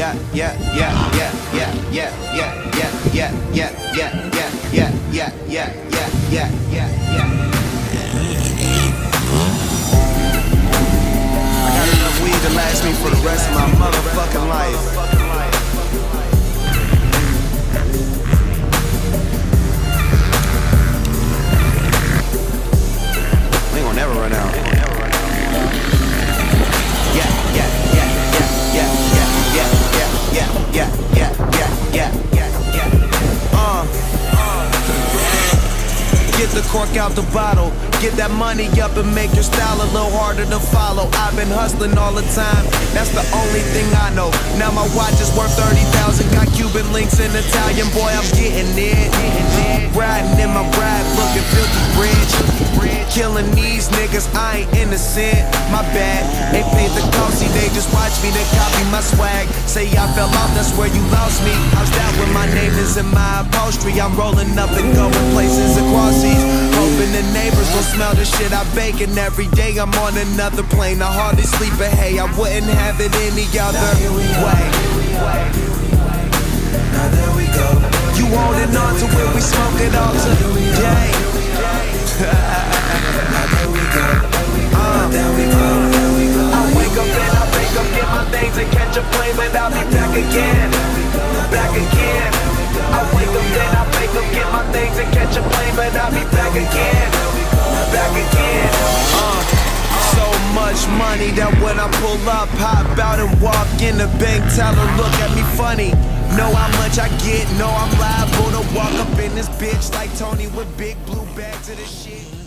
yeah, yeah, yeah, yeah, yeah, yeah, yeah, yeah, yeah, yeah, yeah, yeah, yeah, yeah, yeah, yeah, yeah, yeah. I got enough weed to last me for the rest of my motherfucking life. We ain't gonna never run out. Yeah, yeah, yeah, yeah, yeah, yeah, yeah, yeah, yeah, yeah, yeah, yeah, yeah. Get the cork out the bottle. Get that money up and make your style a little harder to follow. I've been hustling all the time, that's the only thing I know. Now my watch is worth 30,000, got Cuban links in Italian, boy, I'm getting it. Riding in my ride, looking filthy rich. Killing these niggas, I ain't innocent. My bad, they paid the cost, see, they just watch me, they copy my swag. Say I fell off, that's where you lost me. How's that when my name is in my upholstery? I'm rolling up and going places across seas, hoping the neighbors will smell the shit I bake. And every day I'm on another plane, I hardly sleep, but hey, I wouldn't have it any other way. Now there we go. You holding on to where we smoke it all today. Now there we go. There we go. I wake up and I break up, get my things and catch a plane, but I'll be back again, back again. I wake up and I break up, get my things and catch a plane, but I'll be back again, back again. So much money that when I pull up, hop out and walk in the bank, tell her look at me funny. Know how much I get, know I'm liable to walk up in this bitch like Tony with big blue bags of the shit.